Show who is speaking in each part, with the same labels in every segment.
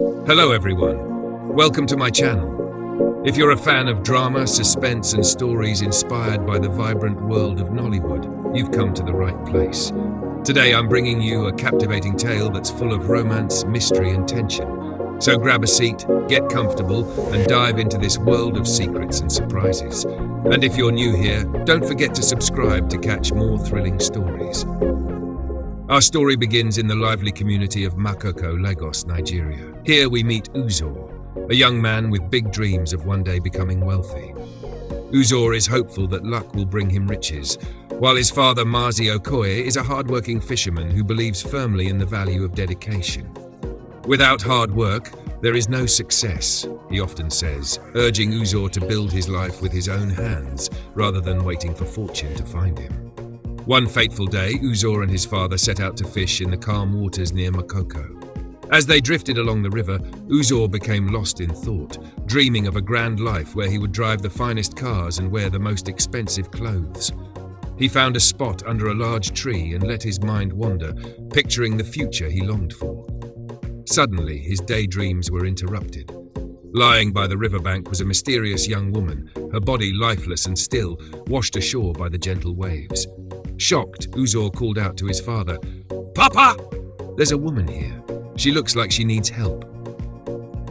Speaker 1: Hello everyone, welcome to my channel. If you're a fan of drama, suspense and stories inspired by the vibrant world of Nollywood, you've come to the right place. Today I'm bringing you a captivating tale that's full of romance, mystery and tension. So grab a seat, get comfortable and dive into this world of secrets and surprises. And if you're new here, don't forget to subscribe to catch more thrilling stories. Our story begins in the lively community of Makoko, Lagos, Nigeria. Here we meet Uzor, a young man with big dreams of one day becoming wealthy. Uzor is hopeful that luck will bring him riches, while his father Mazi Okoye is a hard-working fisherman who believes firmly in the value of dedication. Without hard work, there is no success, he often says, urging Uzor to build his life with his own hands rather than waiting for fortune to find him. One fateful day, Uzor and his father set out to fish in the calm waters near Makoko. As they drifted along the river, Uzor became lost in thought, dreaming of a grand life where he would drive the finest cars and wear the most expensive clothes. He found a spot under a large tree and let his mind wander, picturing the future he longed for. Suddenly, his daydreams were interrupted. Lying by the riverbank was a mysterious young woman, her body lifeless and still, washed ashore by the gentle waves. Shocked, Uzor called out to his father, "Papa! There's a woman here. She looks like she needs help."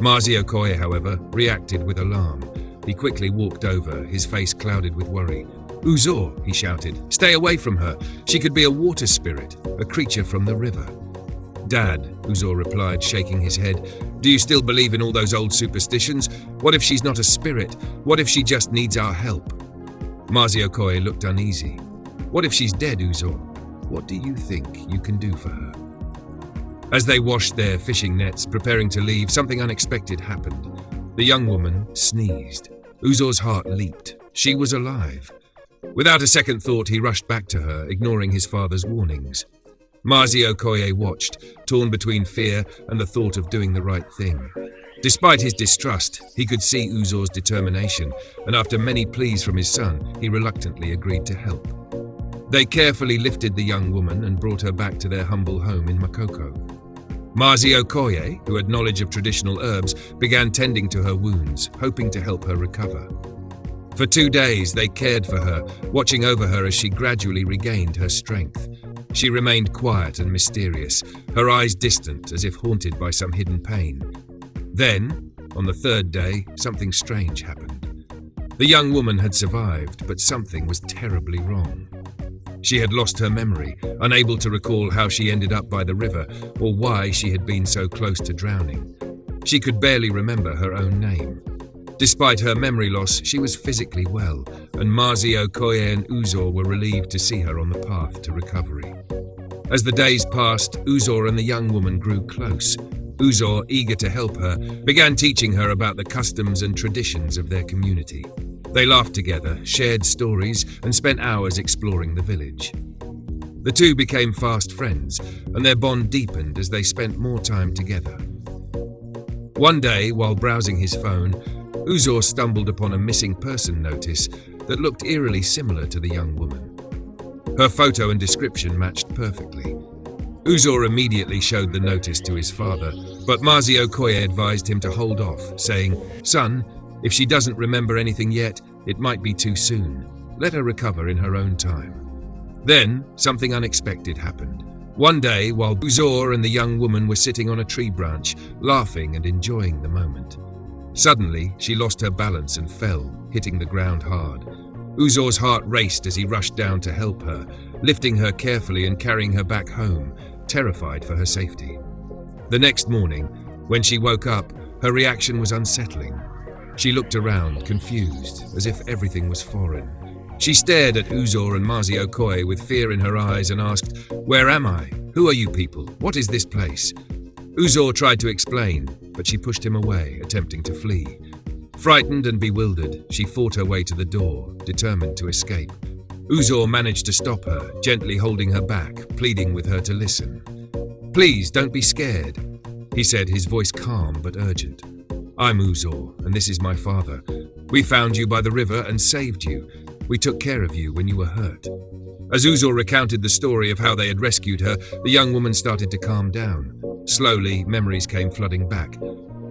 Speaker 1: Mazi Okoye, however, reacted with alarm. He quickly walked over, his face clouded with worry. "Uzor," he shouted, "stay away from her. She could be a water spirit, a creature from the river." "Dad," Uzor replied, shaking his head, "do you still believe in all those old superstitions? What if she's not a spirit? What if she just needs our help?" Mazi Okoye looked uneasy. "What if she's dead, Uzor? What do you think you can do for her?" As they washed their fishing nets, preparing to leave, something unexpected happened. The young woman sneezed. Uzor's heart leaped. She was alive. Without a second thought, he rushed back to her, ignoring his father's warnings. Mazi Okoye watched, torn between fear and the thought of doing the right thing. Despite his distrust, he could see Uzor's determination, and after many pleas from his son, he reluctantly agreed to help. They carefully lifted the young woman and brought her back to their humble home in Makoko. Mazi Okoye, who had knowledge of traditional herbs, began tending to her wounds, hoping to help her recover. For 2 days, they cared for her, watching over her as she gradually regained her strength. She remained quiet and mysterious, her eyes distant as if haunted by some hidden pain. Then, on the 3rd day, something strange happened. The young woman had survived, but something was terribly wrong. She had lost her memory, unable to recall how she ended up by the river or why she had been so close to drowning. She could barely remember her own name. Despite her memory loss, she was physically well, and Mazi Okoye and Uzor were relieved to see her on the path to recovery. As the days passed, Uzor and the young woman grew close. Uzor, eager to help her, began teaching her about the customs and traditions of their community. They laughed together, shared stories, and spent hours exploring the village. The two became fast friends, and their bond deepened as they spent more time together. One day, while browsing his phone, Uzor stumbled upon a missing person notice that looked eerily similar to the young woman. Her photo and description matched perfectly. Uzor immediately showed the notice to his father, but Mazi Okoye advised him to hold off, saying, "Son, if she doesn't remember anything yet, it might be too soon. Let her recover in her own time." Then, something unexpected happened. One day, while Uzor and the young woman were sitting on a tree branch, laughing and enjoying the moment, suddenly she lost her balance and fell, hitting the ground hard. Uzor's heart raced as he rushed down to help her, lifting her carefully and carrying her back home, terrified for her safety. The next morning, when she woke up, her reaction was unsettling. She looked around, confused, as if everything was foreign. She stared at Uzor and Mazi Okoye with fear in her eyes and asked, "Where am I? Who are you people? What is this place?" Uzor tried to explain, but she pushed him away, attempting to flee. Frightened and bewildered, she fought her way to the door, determined to escape. Uzor managed to stop her, gently holding her back, pleading with her to listen. "Please, don't be scared," he said, his voice calm but urgent. "I'm Uzor, and this is my father. We found you by the river and saved you. We took care of you when you were hurt." As Uzor recounted the story of how they had rescued her, the young woman started to calm down. Slowly, memories came flooding back.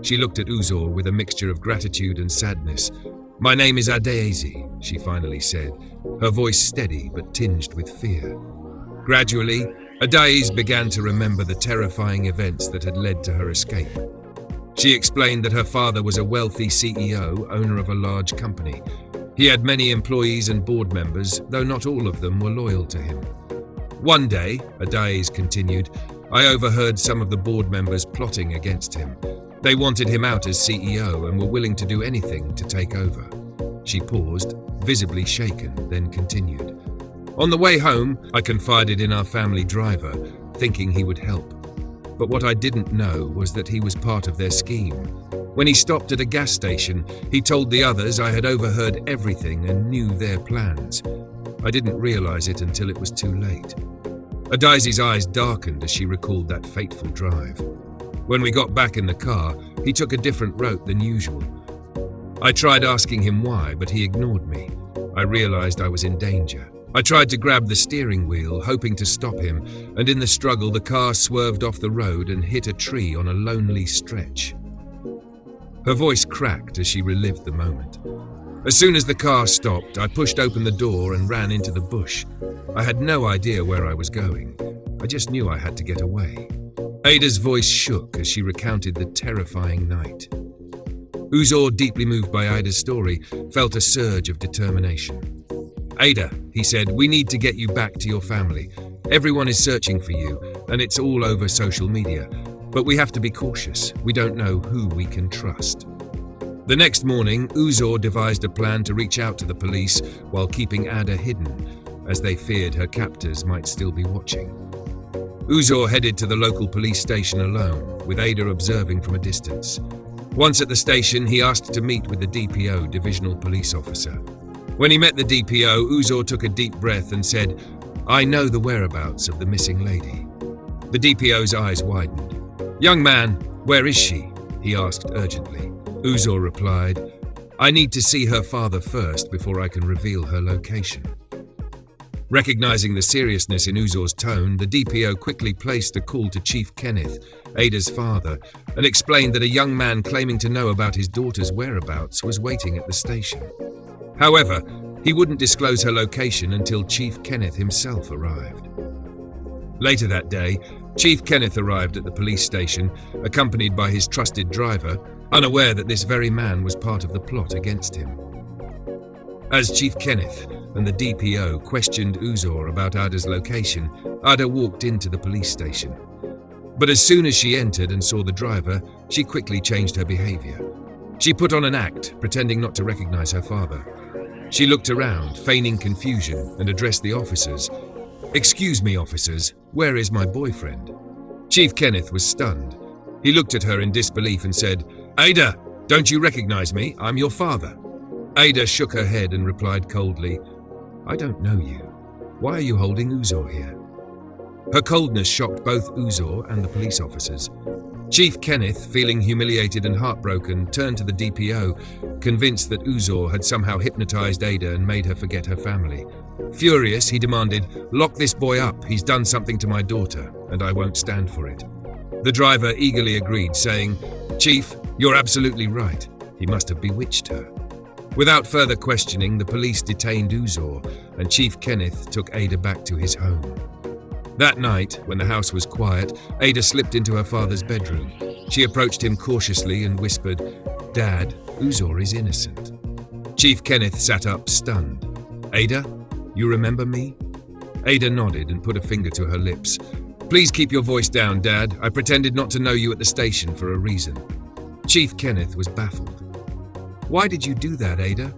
Speaker 1: She looked at Uzor with a mixture of gratitude and sadness. "My name is Adaeze," she finally said, her voice steady but tinged with fear. Gradually, Adaeze began to remember the terrifying events that had led to her escape. She explained that her father was a wealthy CEO, owner of a large company. He had many employees and board members, though not all of them were loyal to him. "One day," Adaeze continued, "I overheard some of the board members plotting against him. They wanted him out as CEO and were willing to do anything to take over." She paused, visibly shaken, then continued. "On the way home, I confided in our family driver, thinking he would help. But what I didn't know was that he was part of their scheme. When he stopped at a gas station, he told the others I had overheard everything and knew their plans. I didn't realize it until it was too late." Adaeze's eyes darkened as she recalled that fateful drive. "When we got back in the car, he took a different route than usual. I tried asking him why, but he ignored me. I realized I was in danger. I tried to grab the steering wheel, hoping to stop him, and in the struggle the car swerved off the road and hit a tree on a lonely stretch." Her voice cracked as she relived the moment. "As soon as the car stopped, I pushed open the door and ran into the bush. I had no idea where I was going. I just knew I had to get away." Ada's voice shook as she recounted the terrifying night. Uzor, deeply moved by Ada's story, felt a surge of determination. "Ada," he said, "we need to get you back to your family. Everyone is searching for you, and it's all over social media. But we have to be cautious. We don't know who we can trust." The next morning, Uzor devised a plan to reach out to the police while keeping Ada hidden, as they feared her captors might still be watching. Uzor headed to the local police station alone, with Ada observing from a distance. Once at the station, he asked to meet with the DPO, Divisional Police Officer. When he met the DPO, Uzor took a deep breath and said, "I know the whereabouts of the missing lady." The DPO's eyes widened. "Young man, where is she?" he asked urgently. Uzor replied, "I need to see her father first before I can reveal her location." Recognizing the seriousness in Uzor's tone, the DPO quickly placed a call to Chief Kenneth, Ada's father, and explained that a young man claiming to know about his daughter's whereabouts was waiting at the station. However, he wouldn't disclose her location until Chief Kenneth himself arrived. Later that day, Chief Kenneth arrived at the police station, accompanied by his trusted driver, unaware that this very man was part of the plot against him. As Chief Kenneth and the DPO questioned Uzor about Ada's location, Ada walked into the police station. But as soon as she entered and saw the driver, she quickly changed her behavior. She put on an act, pretending not to recognize her father. She looked around, feigning confusion, and addressed the officers. "Excuse me, officers, where is my boyfriend?" Chief Kenneth was stunned. He looked at her in disbelief and said, "Ada, don't you recognize me? I'm your father." Ada shook her head and replied coldly, "I don't know you. Why are you holding Uzor here?" Her coldness shocked both Uzor and the police officers. Chief Kenneth, feeling humiliated and heartbroken, turned to the DPO, convinced that Uzor had somehow hypnotized Ada and made her forget her family. Furious, he demanded, "Lock this boy up. He's done something to my daughter, and I won't stand for it." The driver eagerly agreed, saying, "Chief, you're absolutely right. He must have bewitched her." Without further questioning, the police detained Uzor, and Chief Kenneth took Ada back to his home. That night, when the house was quiet, Ada slipped into her father's bedroom. She approached him cautiously and whispered, "Dad, Uzor is innocent." Chief Kenneth sat up, stunned. "Ada, you remember me?" Ada nodded and put a finger to her lips. "Please keep your voice down, Dad. I pretended not to know you at the station for a reason." Chief Kenneth was baffled. "Why did you do that, Ada?"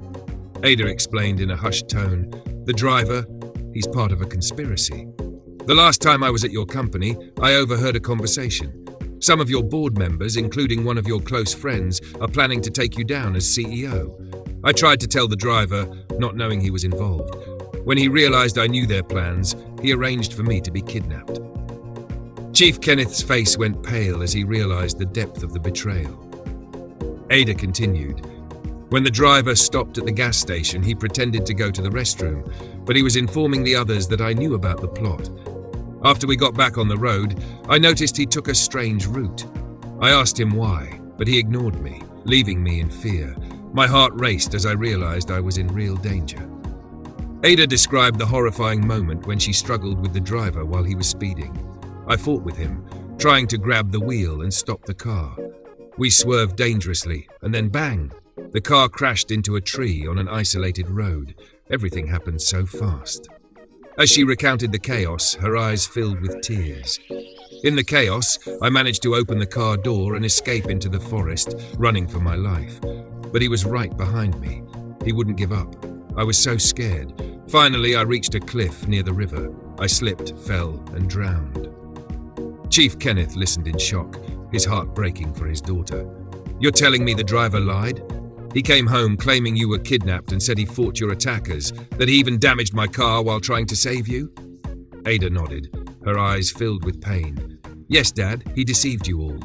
Speaker 1: Ada explained in a hushed tone, "The driver, he's part of a conspiracy. The last time I was at your company, I overheard a conversation. Some of your board members, including one of your close friends, are planning to take you down as CEO. I tried to tell the driver, not knowing he was involved. When he realized I knew their plans, he arranged for me to be kidnapped." Chief Kenneth's face went pale as he realized the depth of the betrayal. Ada continued, "When the driver stopped at the gas station, he pretended to go to the restroom, but he was informing the others that I knew about the plot. After we got back on the road, I noticed he took a strange route. I asked him why, but he ignored me, leaving me in fear. My heart raced as I realized I was in real danger. Ada described the horrifying moment when she struggled with the driver while he was speeding. I fought with him, trying to grab the wheel and stop the car. We swerved dangerously, and then bang! The car crashed into a tree on an isolated road. Everything happened so fast. As she recounted the chaos, her eyes filled with tears. In the chaos, I managed to open the car door and escape into the forest, running for my life. But he was right behind me. He wouldn't give up. I was so scared. Finally, I reached a cliff near the river. I slipped, fell, and drowned. Chief Kenneth listened in shock, his heart breaking for his daughter. "You're telling me the driver lied? He came home claiming you were kidnapped and said he fought your attackers, that he even damaged my car while trying to save you?" Ada nodded, her eyes filled with pain. "Yes, Dad, he deceived you all."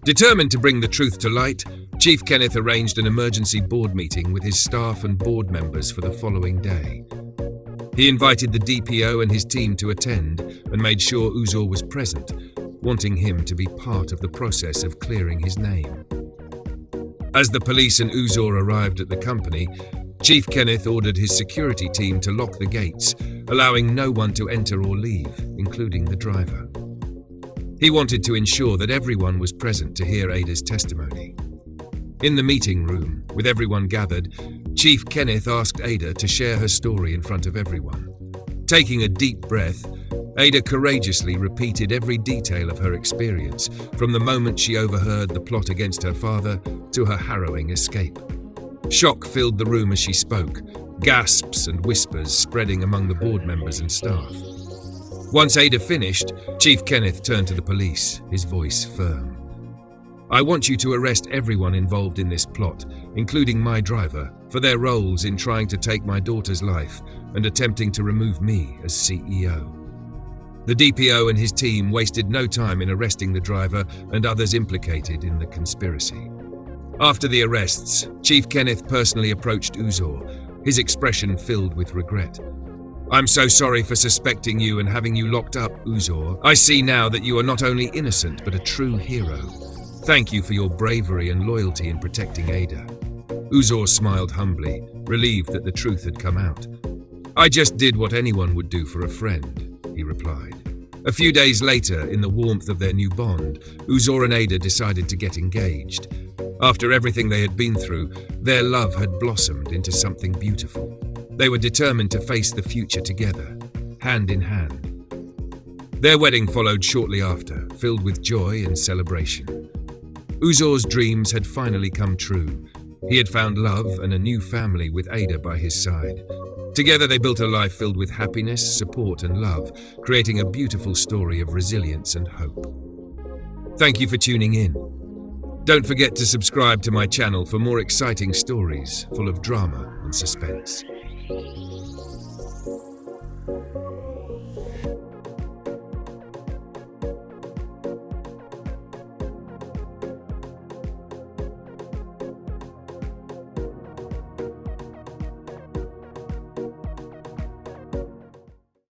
Speaker 1: Determined to bring the truth to light, Chief Kenneth arranged an emergency board meeting with his staff and board members for the following day. He invited the DPO and his team to attend and made sure Uzor was present, wanting him to be part of the process of clearing his name. As the police and Uzor arrived at the company, Chief Kenneth ordered his security team to lock the gates, allowing no one to enter or leave, including the driver. He wanted to ensure that everyone was present to hear Ada's testimony. In the meeting room, with everyone gathered, Chief Kenneth asked Ada to share her story in front of everyone. Taking a deep breath, Ada courageously repeated every detail of her experience, from the moment she overheard the plot against her father to her harrowing escape. Shock filled the room as she spoke, gasps and whispers spreading among the board members and staff. Once Ada finished, Chief Kenneth turned to the police, his voice firm. "I want you to arrest everyone involved in this plot, including my driver, for their roles in trying to take my daughter's life and attempting to remove me as CEO." The DPO and his team wasted no time in arresting the driver and others implicated in the conspiracy. After the arrests, Chief Kenneth personally approached Uzor, his expression filled with regret. "I'm so sorry for suspecting you and having you locked up, Uzor. I see now that you are not only innocent but a true hero. Thank you for your bravery and loyalty in protecting Ada." Uzor smiled humbly, relieved that the truth had come out. "I just did what anyone would do for a friend," he replied. A few days later, in the warmth of their new bond, Uzor and Ada decided to get engaged. After everything they had been through, their love had blossomed into something beautiful. They were determined to face the future together, hand in hand. Their wedding followed shortly after, filled with joy and celebration. Uzor's dreams had finally come true. He had found love and a new family with Ada by his side. Together they built a life filled with happiness, support and love, creating a beautiful story of resilience and hope. Thank you for tuning in. Don't forget to subscribe to my channel for more exciting stories full of drama and suspense.